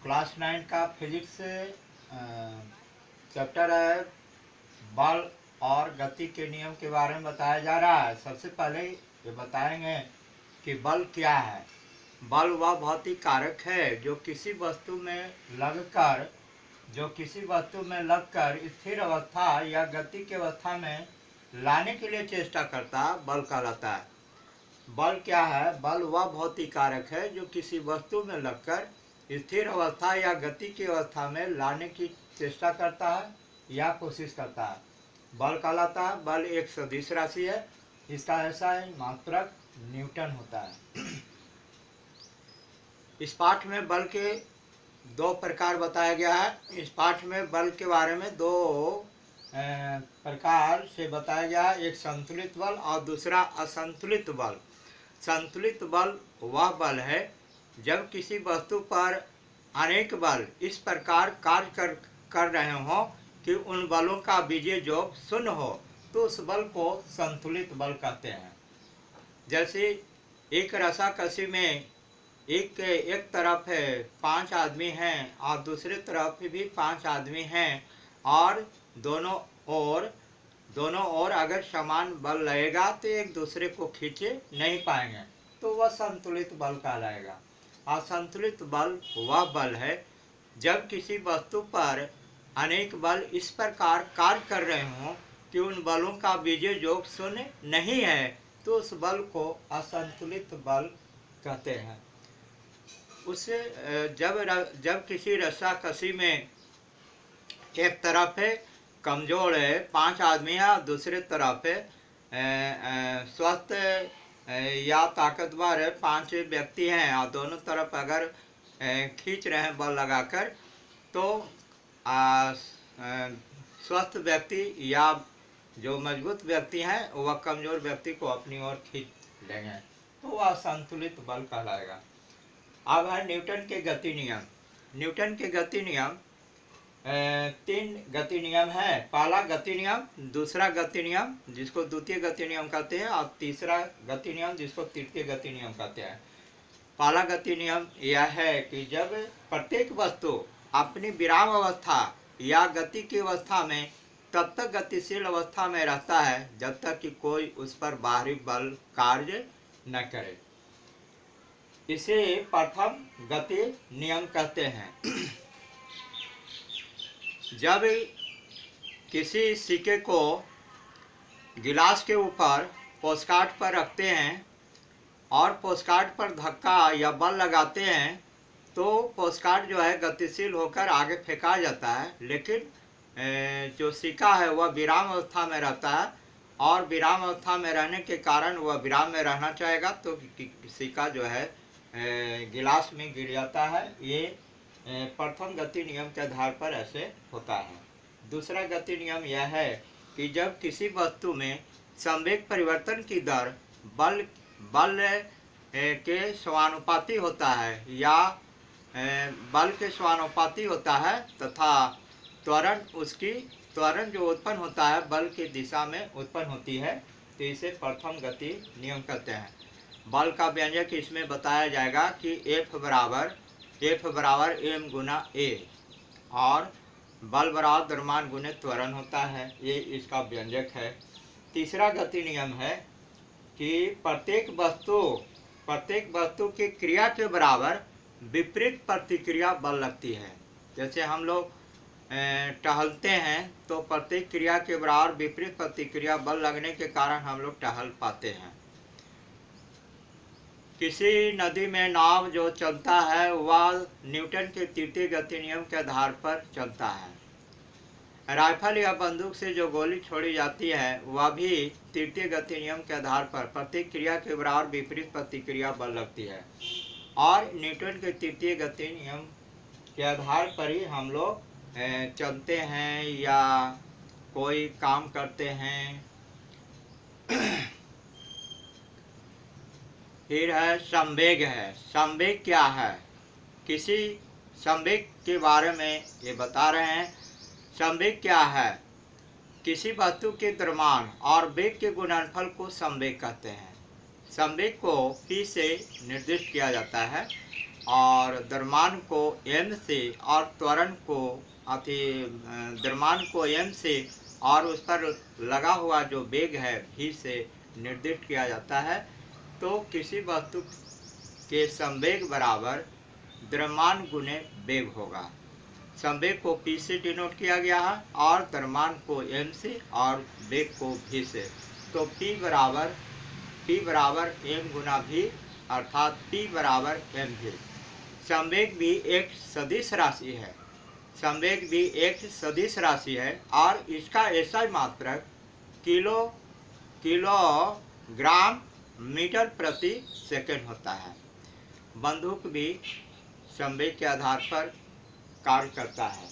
Class 9 का physics chapter है बल और गति के नियम के बारे में बताया जा रहा है। सबसे पहले ये बताएंगे कि बल क्या है। बल वह भौतिक कारक है जो किसी वस्तु में लगकर स्थिर अवस्था या गति की अवस्था में लाने के लिए चेष्टा करता है, बल कहलाता है। बल क्या है? बल वह भौतिक कारक है जो किसी वस्तु में लगकर स्थिर अवस्था या गति की अवस्था में लाने की चेष्टा करता है या कोशिश करता है, बल कहलाता है। बल एक सदिश राशि है। इसका ऐसा है मात्रक न्यूटन होता है। इस पाठ में बल के दो प्रकार बताया गया है। इस पाठ में बल के बारे में दो प्रकार से बताया गया है, एक संतुलित बल और दूसरा असंतुलित बल। संतुलित बल वह बल है जब किसी वस्तु पर अनेक बल इस प्रकार कार्य कर रहे हों कि उन बलों का बीजीय योग शून्य हो, तो उस बल को संतुलित बल कहते हैं। जैसे एक रस्साकशी में एक तरफ 5 आदमी हैं और दूसरे तरफ भी 5 आदमी हैं और दोनों ओर अगर समान बल लगेगा तो एक दूसरे को खींचे नहीं पाएंगे, तो वह संतुलित बल कहलाएगा। असंतुलित बल वह बल है जब किसी वस्तु पर अनेक बल इस प्रकार कार्य कर रहे हों कि उन बलों का बीजीय योग शून्य नहीं है, तो उस बल को असंतुलित बल कहते हैं। उससे जब किसी रस्साकशी में एक तरफ कमजोर 5 आदमी है और दूसरे तरफ स्वस्थ या ताकतवर 5 व्यक्ति हैं और दोनों तरफ अगर खींच रहे हैं बल लगाकर, तो स्वस्थ व्यक्ति या जो मजबूत व्यक्ति हैं वह कमजोर व्यक्ति को अपनी ओर खींच लेंगे, तो वह संतुलित बल कहलाएगा। अब है न्यूटन के गति नियम। न्यूटन के गति नियम 3 गति नियम है। पहला गति नियम, दूसरा गति नियम जिसको द्वितीय गति नियम कहते हैं और तीसरा गति नियम जिसको तृतीय गति नियम कहते हैं। पहला गति नियम यह है कि जब प्रत्येक वस्तु अपनी विराम अवस्था या गति की अवस्था में तब तक गतिशील अवस्था में रहता है जब तक कि कोई उस पर बाहरी बल कार्य न करे। इसे प्रथम गति नियम कहते हैं। जब किसी सिक्के को गिलास के ऊपर पोस्टकार्ड पर रखते हैं और पोस्टकार्ड पर धक्का या बल लगाते हैं, तो पोस्टकार्ड जो है गतिशील होकर आगे फेंका जाता है, लेकिन जो सिक्का है वह विराम अवस्था में रहता है और विराम अवस्था में रहने के कारण वह विराम में रहना चाहेगा तो सिक्का जो है गिलास में गिर जाता है। ये प्रथम गति नियम के आधार पर ऐसे होता है। दूसरा गति नियम यह है कि जब किसी वस्तु में संवेग परिवर्तन की दर बल के समानुपाती होता है या बल के समानुपाती होता है तथा त्वरण जो उत्पन्न होता है बल की दिशा में उत्पन्न होती है, तो इसे प्रथम गति नियम कहते हैं। बल का व्यंजक इसमें बताया जाएगा कि F बराबर m गुना a और बल बराबर द्रव्यमान गुने त्वरण होता है, ये इसका व्यंजक है। तीसरा गति नियम है कि प्रत्येक वस्तु की क्रिया के बराबर विपरीत प्रतिक्रिया बल लगती है। जैसे हम लोग टहलते हैं तो प्रत्येक क्रिया के बराबर विपरीत प्रतिक्रिया बल लगने के कारण हम लोग टहल पाते हैं। किसी नदी में नाव जो चलता है वह न्यूटन के तृतीय गति नियम के आधार पर चलता है। राइफल या बंदूक से जो गोली छोड़ी जाती है वह भी तृतीय गति नियम के आधार पर प्रत्येक क्रिया के बराबर विपरीत प्रतिक्रिया बल लगती है और न्यूटन के तृतीय गति नियम के आधार पर ही हम लोग चलते हैं या कोई काम करते हैं। फिर है संवेग। संवेग क्या है? किसी संवेग के बारे में ये बता रहे हैं। संवेग क्या है? किसी वस्तु के द्रव्यमान और वेग के गुणनफल को संवेग कहते हैं। संवेग को p से निर्दिष्ट किया जाता है। और द्रव्यमान को m से और त्वरण को द्रव्यमान को m से और उस पर लगा हुआ जो वेग है v से निर्दिष्ट किया जाता है। तो किसी वस्तु के संवेग बराबर द्रव्यमान गुने वेग होगा। संवेग को p से डिनोट किया गया है और द्रव्यमान को m से और वेग को v से। तो p बराबर m गुना v अर्थात p बराबर mv। संवेग भी एक सदिश राशि है। संवेग भी एक सदिश राशि है और इसका ऐसा मात्रक किलोग्राम मीटर प्रति सेकंड होता है। बंदूक भी संवेग के आधार पर कार्य करता है।